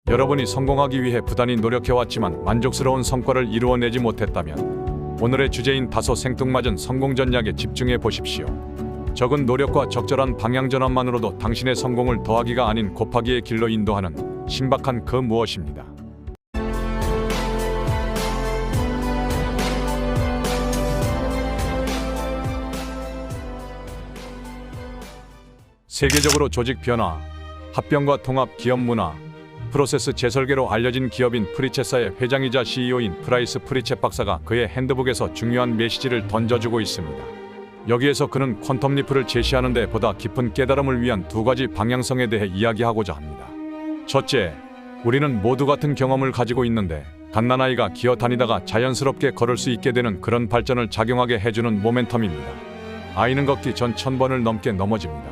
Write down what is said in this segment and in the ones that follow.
여러분이 성공하기 위해 부단히 노력해왔지만 만족스러운 성과를 이루어내지 못했다면 오늘의 주제인 다소 생뚱맞은 성공 전략에 집중해 보십시오. 적은 노력과 적절한 방향 전환만으로도 당신의 성공을 더하기가 아닌 곱하기의 길로 인도하는 신박한 그 무엇입니다. 세계적으로 조직 변화, 합병과 통합, 기업 문화, 프로세스 재설계로 알려진 기업인 프리쳇사의 회장이자 CEO인 프라이스 프리쳇 박사가 그의 핸드북에서 중요한 메시지를 던져주고 있습니다. 여기에서 그는 퀀텀리프를 제시하는 데 보다 깊은 깨달음을 위한 두 가지 방향성에 대해 이야기하고자 합니다. 첫째, 우리는 모두 같은 경험을 가지고 있는데 갓난아이가 기어 다니다가 자연스럽게 걸을 수 있게 되는 그런 발전을 작용하게 해주는 모멘텀입니다. 아이는 걷기 전 1000번을 넘게 넘어집니다.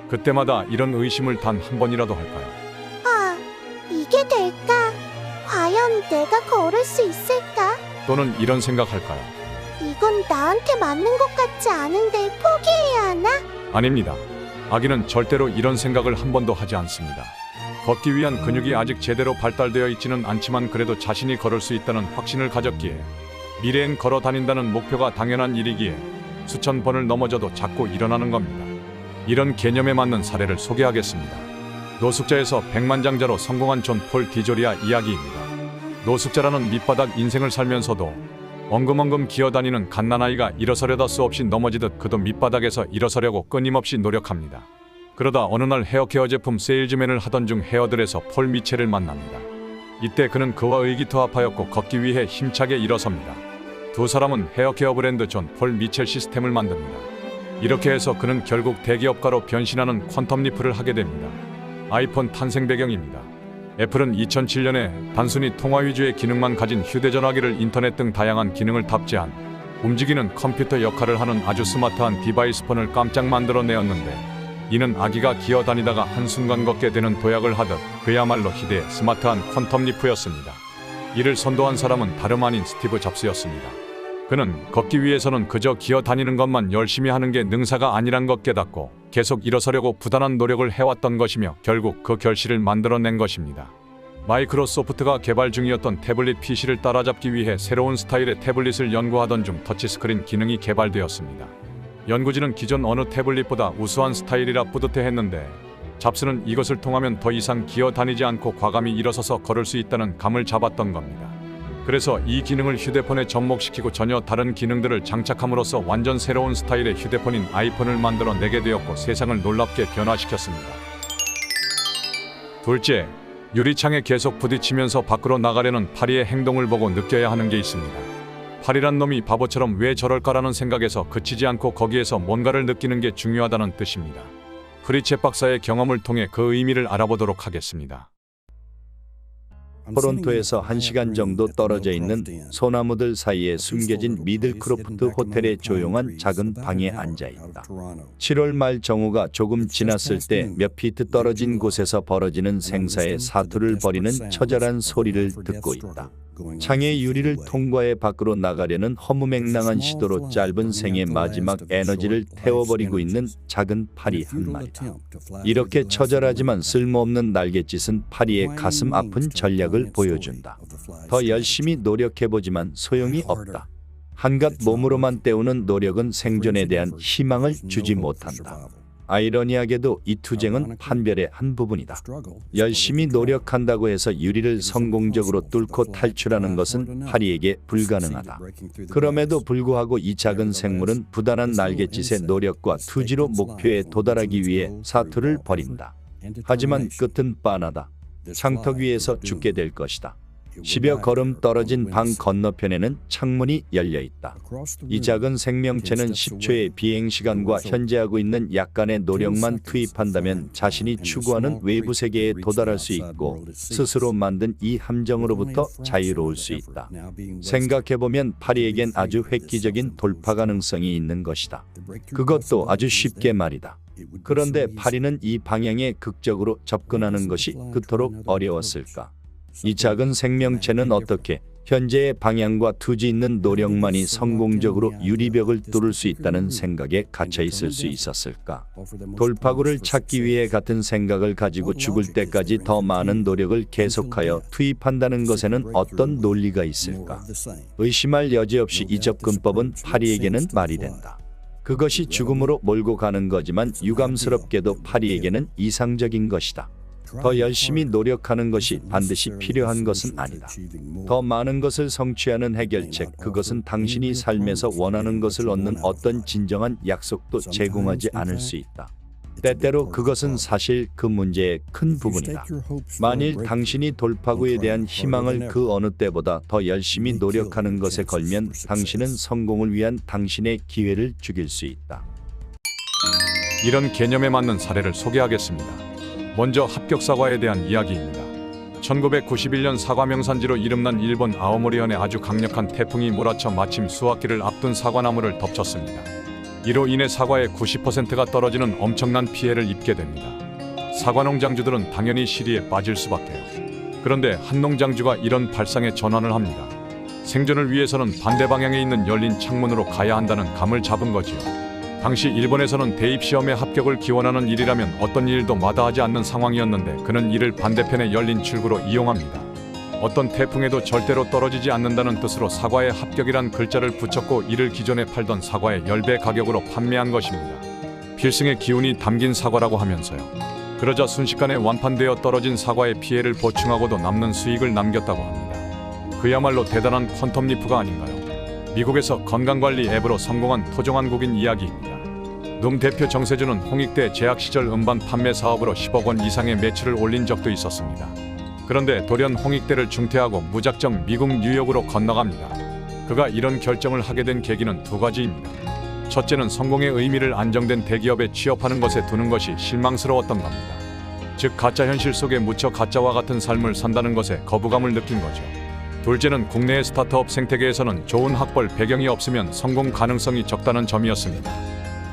그때마다 이런 의심을 단 한 번이라도 할까요? 이게 될까? 과연 내가 걸을 수 있을까? 또는 이런 생각할까요? 이건 나한테 맞는 것 같지 않은데 포기해야 하나? 아닙니다. 아기는 절대로 이런 생각을 한 번도 하지 않습니다. 걷기 위한 근육이 아직 제대로 발달되어 있지는 않지만 그래도 자신이 걸을 수 있다는 확신을 가졌기에 미래엔 걸어 다닌다는 목표가 당연한 일이기에 수천 번을 넘어져도 자꾸 일어나는 겁니다. 이런 개념에 맞는 사례를 소개하겠습니다. 노숙자에서 백만장자로 성공한 존 폴 디조리아 이야기입니다. 노숙자라는 밑바닥 인생을 살면서도 엉금엉금 기어다니는 갓난아이가 일어서려다 수없이 넘어지듯 그도 밑바닥에서 일어서려고 끊임없이 노력합니다. 그러다 어느 날 헤어케어 제품 세일즈맨을 하던 중 헤어들에서 폴 미첼을 만납니다. 이때 그는 그와 의기투합하였고 걷기 위해 힘차게 일어섭니다. 두 사람은 헤어케어 브랜드 존 폴 미첼 시스템을 만듭니다. 이렇게 해서 그는 결국 대기업가로 변신하는 퀀텀리프를 하게 됩니다. 아이폰 탄생 배경입니다. 애플은 2007년에 단순히 통화 위주의 기능만 가진 휴대전화기를 인터넷 등 다양한 기능을 탑재한 움직이는 컴퓨터 역할을 하는 아주 스마트한 디바이스 폰을 깜짝 만들어내었는데 이는 아기가 기어다니다가 한순간 걷게 되는 도약을 하듯 그야말로 희대의 스마트한 퀀텀리프였습니다. 이를 선도한 사람은 다름 아닌 스티브 잡스였습니다. 그는 걷기 위해서는 그저 기어다니는 것만 열심히 하는 게 능사가 아니란 것 깨닫고 계속 일어서려고 부단한 노력을 해왔던 것이며 결국 그 결실을 만들어낸 것입니다. 마이크로소프트가 개발 중이었던 태블릿 PC를 따라잡기 위해 새로운 스타일의 태블릿을 연구하던 중 터치스크린 기능이 개발되었습니다. 연구진은 기존 어느 태블릿보다 우수한 스타일이라 뿌듯해했는데 잡스는 이것을 통하면 더 이상 기어다니지 않고 과감히 일어서서 걸을 수 있다는 감을 잡았던 겁니다. 그래서 이 기능을 휴대폰에 접목시키고 전혀 다른 기능들을 장착함으로써 완전 새로운 스타일의 휴대폰인 아이폰을 만들어내게 되었고 세상을 놀랍게 변화시켰습니다. 둘째, 유리창에 계속 부딪히면서 밖으로 나가려는 파리의 행동을 보고 느껴야 하는 게 있습니다. 파리란 놈이 바보처럼 왜 저럴까라는 생각에서 그치지 않고 거기에서 뭔가를 느끼는 게 중요하다는 뜻입니다. 프리쳇 박사의 경험을 통해 그 의미를 알아보도록 하겠습니다. 토론토에서 1시간 정도 떨어져 있는 소나무들 사이에 숨겨진 미들크로프트 호텔의 조용한 작은 방에 앉아 있다. 7월 말 정오가 조금 지났을 때 몇 피트 떨어진 곳에서 벌어지는 생사의 사투를 벌이는 처절한 소리를 듣고 있다. 창의 유리를 통과해 밖으로 나가려는 허무맹랑한 시도로 짧은 생의 마지막 에너지를 태워버리고 있는 작은 파리 한 마리다. 이렇게 처절하지만 쓸모없는 날갯짓은 파리의 가슴 아픈 전략을 보여준다. 더 열심히 노력해보지만 소용이 없다. 한갓 몸으로만 때우는 노력은 생존에 대한 희망을 주지 못한다. 아이러니하게도 이 투쟁은 판별의 한 부분이다. 열심히 노력한다고 해서 유리를 성공적으로 뚫고 탈출하는 것은 파리에게 불가능하다. 그럼에도 불구하고 이 작은 생물은 부단한 날갯짓의 노력과 투지로 목표에 도달하기 위해 사투를 벌인다. 하지만 끝은 빤하다. 창턱 위에서 죽게 될 것이다. 10여 걸음 떨어진 방 건너편에는 창문이 열려 있다. 이 작은 생명체는 10초의 비행시간과 현재하고 있는 약간의 노력만 투입한다면 자신이 추구하는 외부 세계에 도달할 수 있고 스스로 만든 이 함정으로부터 자유로울 수 있다. 생각해보면 파리에겐 아주 획기적인 돌파 가능성이 있는 것이다. 그것도 아주 쉽게 말이다. 그런데 파리는 이 방향에 극적으로 접근하는 것이 그토록 어려웠을까? 이 작은 생명체는 어떻게 현재의 방향과 투지 있는 노력만이 성공적으로 유리벽을 뚫을 수 있다는 생각에 갇혀 있을 수 있었을까? 돌파구를 찾기 위해 같은 생각을 가지고 죽을 때까지 더 많은 노력을 계속하여 투입한다는 것에는 어떤 논리가 있을까? 의심할 여지 없이 이 접근법은 파리에게는 말이 된다. 그것이 죽음으로 몰고 가는 거지만 유감스럽게도 파리에게는 이상적인 것이다. 더 열심히 노력하는 것이 반드시 필요한 것은 아니다. 더 많은 것을 성취하는 해결책, 그것은 당신이 삶에서 원하는 것을 얻는 어떤 진정한 약속도 제공하지 않을 수 있다. 때때로 그것은 사실 그 문제의 큰 부분이다. 만일 당신이 돌파구에 대한 희망을 그 어느 때보다 더 열심히 노력하는 것에 걸면 당신은 성공을 위한 당신의 기회를 죽일 수 있다. 이런 개념에 맞는 사례를 소개하겠습니다. 먼저 합격 사과에 대한 이야기입니다. 1991년 사과 명산지로 이름난 일본 아오모리현에 아주 강력한 태풍이 몰아쳐 마침 수확기를 앞둔 사과나무를 덮쳤습니다. 이로 인해 사과의 90%가 떨어지는 엄청난 피해를 입게 됩니다. 사과 농장주들은 당연히 시리에 빠질 수밖에요. 그런데 한 농장주가 이런 발상에 전환을 합니다. 생존을 위해서는 반대 방향에 있는 열린 창문으로 가야 한다는 감을 잡은 거지요. 당시 일본에서는 대입시험에 합격을 기원하는 일이라면 어떤 일도 마다하지 않는 상황이었는데 그는 이를 반대편의 열린 출구로 이용합니다. 어떤 태풍에도 절대로 떨어지지 않는다는 뜻으로 사과에 합격이란 글자를 붙였고 이를 기존에 팔던 사과의 10배 가격으로 판매한 것입니다. 필승의 기운이 담긴 사과라고 하면서요. 그러자 순식간에 완판되어 떨어진 사과의 피해를 보충하고도 남는 수익을 남겼다고 합니다. 그야말로 대단한 퀀텀 리프가 아닌가요? 미국에서 건강관리 앱으로 성공한 토종한국인 이야기입니다. 눔 대표 정세준은 홍익대 재학 시절 음반 판매 사업으로 10억 원 이상의 매출을 올린 적도 있었습니다. 그런데 돌연 홍익대를 중퇴하고 무작정 미국 뉴욕으로 건너갑니다. 그가 이런 결정을 하게 된 계기는 두 가지입니다. 첫째는 성공의 의미를 안정된 대기업에 취업하는 것에 두는 것이 실망스러웠던 겁니다. 즉 가짜 현실 속에 묻혀 가짜와 같은 삶을 산다는 것에 거부감을 느낀 거죠. 둘째는 국내의 스타트업 생태계에서는 좋은 학벌 배경이 없으면 성공 가능성이 적다는 점이었습니다.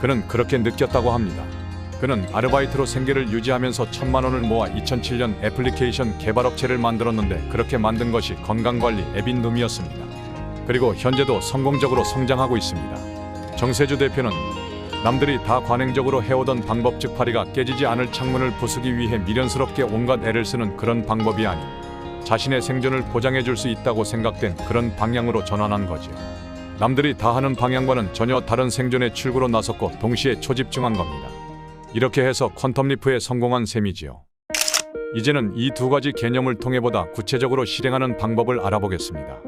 그는 그렇게 느꼈다고 합니다. 그는 아르바이트로 생계를 유지하면서 1,000만 원을 모아 2007년 애플리케이션 개발업체를 만들었는데 그렇게 만든 것이 건강관리 앱인 눔이었습니다. 그리고 현재도 성공적으로 성장하고 있습니다. 정세주 대표는 남들이 다 관행적으로 해오던 방법 즉 파리가 깨지지 않을 창문을 부수기 위해 미련스럽게 온갖 애를 쓰는 그런 방법이 아닌 자신의 생존을 보장해 줄 수 있다고 생각된 그런 방향으로 전환한 거지요. 남들이 다 하는 방향과는 전혀 다른 생존의 출구로 나섰고 동시에 초집중한 겁니다. 이렇게 해서 퀀텀 리프에 성공한 셈이지요. 이제는 이 두 가지 개념을 통해 보다 구체적으로 실행하는 방법을 알아보겠습니다.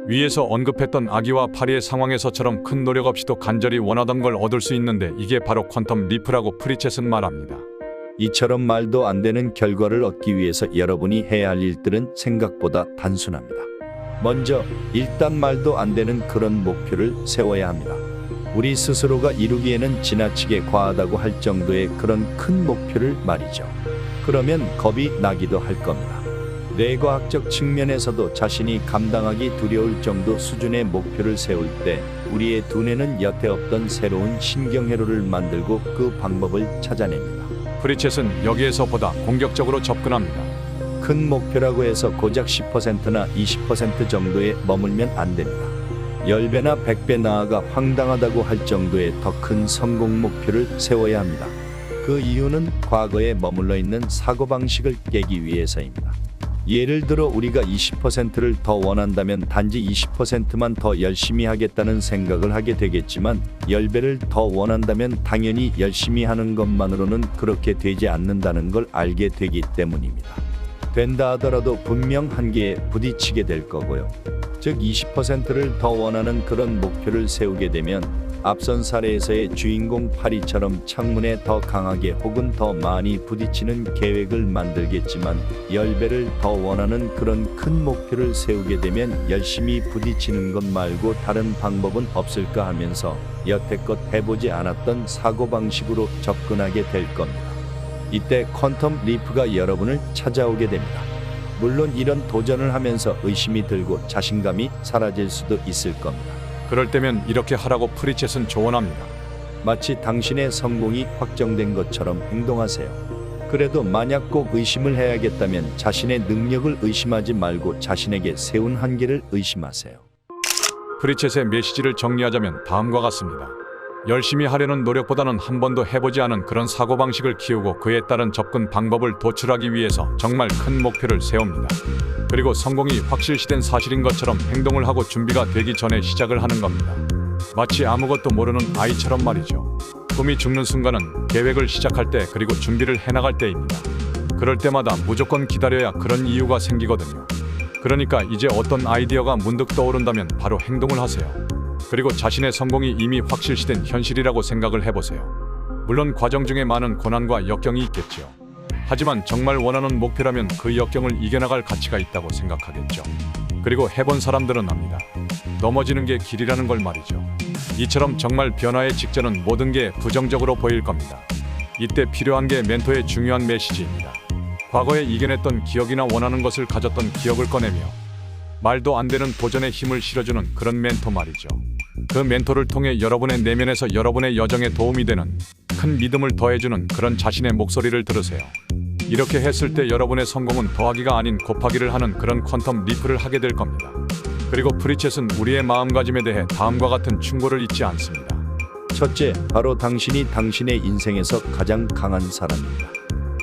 위에서 언급했던 아기와 파리의 상황에서처럼 큰 노력 없이도 간절히 원하던 걸 얻을 수 있는데 이게 바로 퀀텀 리프라고 프리쳇은 말합니다. 이처럼 말도 안 되는 결과를 얻기 위해서 여러분이 해야 할 일들은 생각보다 단순합니다. 먼저 일단 말도 안 되는 그런 목표를 세워야 합니다. 우리 스스로가 이루기에는 지나치게 과하다고 할 정도의 그런 큰 목표를 말이죠. 그러면 겁이 나기도 할 겁니다. 뇌과학적 측면에서도 자신이 감당하기 두려울 정도 수준의 목표를 세울 때 우리의 두뇌는 여태 없던 새로운 신경회로를 만들고 그 방법을 찾아냅니다. 프리쳇은 여기에서 보다 공격적으로 접근합니다. 큰 목표라고 해서 고작 10%나 20% 정도에 머물면 안 됩니다. 10배나 100배 나아가 황당하다고 할 정도의 더 큰 성공 목표를 세워야 합니다. 그 이유는 과거에 머물러 있는 사고방식을 깨기 위해서입니다. 예를 들어 우리가 20%를 더 원한다면 단지 20%만 더 열심히 하겠다는 생각을 하게 되겠지만 10배를 더 원한다면 당연히 열심히 하는 것만으로는 그렇게 되지 않는다는 걸 알게 되기 때문입니다. 된다 하더라도 분명 한계에 부딪히게 될 거고요. 즉 20%를 더 원하는 그런 목표를 세우게 되면 앞선 사례에서의 주인공 파리처럼 창문에 더 강하게 혹은 더 많이 부딪히는 계획을 만들겠지만 10배를 더 원하는 그런 큰 목표를 세우게 되면 열심히 부딪히는 것 말고 다른 방법은 없을까 하면서 여태껏 해보지 않았던 사고방식으로 접근하게 될 겁니다. 이때 퀀텀 리프가 여러분을 찾아오게 됩니다. 물론 이런 도전을 하면서 의심이 들고 자신감이 사라질 수도 있을 겁니다. 그럴 때면 이렇게 하라고 프리쳇은 조언합니다. 마치 당신의 성공이 확정된 것처럼 행동하세요. 그래도 만약 꼭 의심을 해야겠다면 자신의 능력을 의심하지 말고 자신에게 세운 한계를 의심하세요. 프리쳇의 메시지를 정리하자면 다음과 같습니다. 열심히 하려는 노력보다는 한 번도 해보지 않은 그런 사고방식을 키우고 그에 따른 접근 방법을 도출하기 위해서 정말 큰 목표를 세웁니다. 그리고 성공이 확실시된 사실인 것처럼 행동을 하고 준비가 되기 전에 시작을 하는 겁니다. 마치 아무것도 모르는 아이처럼 말이죠. 꿈이 죽는 순간은 계획을 시작할 때 그리고 준비를 해나갈 때입니다. 그럴 때마다 무조건 기다려야 그런 이유가 생기거든요. 그러니까 이제 어떤 아이디어가 문득 떠오른다면 바로 행동을 하세요. 그리고 자신의 성공이 이미 확실시된 현실이라고 생각을 해보세요. 물론 과정 중에 많은 고난과 역경이 있겠죠. 하지만 정말 원하는 목표라면 그 역경을 이겨나갈 가치가 있다고 생각하겠죠. 그리고 해본 사람들은 압니다. 넘어지는 게 길이라는 걸 말이죠. 이처럼 정말 변화의 직전은 모든 게 부정적으로 보일 겁니다. 이때 필요한 게 멘토의 중요한 메시지입니다. 과거에 이겨냈던 기억이나 원하는 것을 가졌던 기억을 꺼내며 말도 안 되는 도전에 힘을 실어주는 그런 멘토 말이죠. 그 멘토를 통해 여러분의 내면에서 여러분의 여정에 도움이 되는 큰 믿음을 더해주는 그런 자신의 목소리를 들으세요. 이렇게 했을 때 여러분의 성공은 더하기가 아닌 곱하기를 하는 그런 퀀텀 리프를 하게 될 겁니다. 그리고 프리쳇은 우리의 마음가짐에 대해 다음과 같은 충고를 잊지 않습니다. 첫째, 바로 당신이 당신의 인생에서 가장 강한 사람입니다.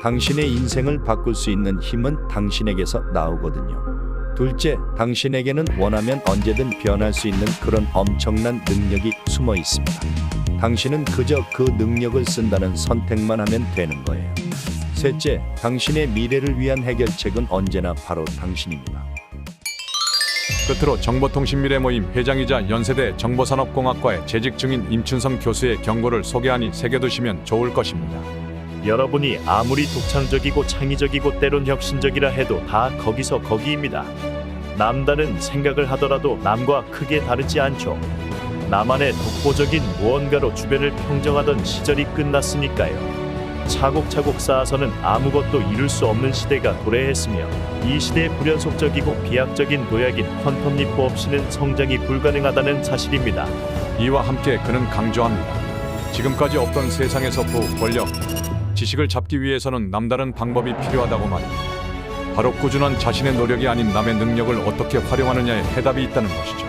당신의 인생을 바꿀 수 있는 힘은 당신에게서 나오거든요. 둘째, 당신에게는 원하면 언제든 변할 수 있는 그런 엄청난 능력이 숨어 있습니다. 당신은 그저 그 능력을 쓴다는 선택만 하면 되는 거예요. 셋째, 당신의 미래를 위한 해결책은 언제나 바로 당신입니다. 끝으로 정보통신미래모임 회장이자 연세대 정보산업공학과에 재직 중인 임춘성 교수의 경고를 소개하니 새겨두시면 좋을 것입니다. 여러분이 아무리 독창적이고 창의적이고 때론 혁신적이라 해도 다 거기서 거기입니다. 남다른 생각을 하더라도 남과 크게 다르지 않죠. 나만의 독보적인 무언가로 주변을 평정하던 시절이 끝났으니까요. 차곡차곡 쌓아서는 아무것도 이룰 수 없는 시대가 도래했으며 이 시대의 불연속적이고 비약적인 도약인 퀀텀 리프 없이는 성장이 불가능하다는 사실입니다. 이와 함께 그는 강조합니다. 지금까지 없던 세상에서 부와 권력, 지식을 잡기 위해서는 남다른 방법이 필요하다고 말입니다. 바로 꾸준한 자신의 노력이 아닌 남의 능력을 어떻게 활용하느냐에 해답이 있다는 것이죠.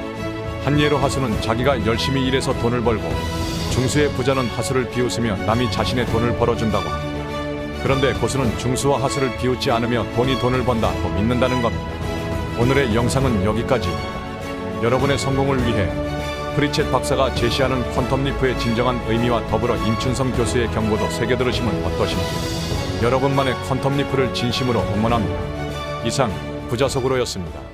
한 예로 하수는 자기가 열심히 일해서 돈을 벌고 중수의 부자는 하수를 비웃으며 남이 자신의 돈을 벌어준다고 합니다. 그런데 고수는 중수와 하수를 비웃지 않으며 돈을 번다고 믿는다는 겁니다. 오늘의 영상은 여기까지입니다. 여러분의 성공을 위해 프리쳇 박사가 제시하는 퀀텀 리프의 진정한 의미와 더불어 임춘성 교수의 경고도 새겨 들으시면 어떠신지 여러분만의 퀀텀 리프를 진심으로 응원합니다. 이상 부자속으로였습니다.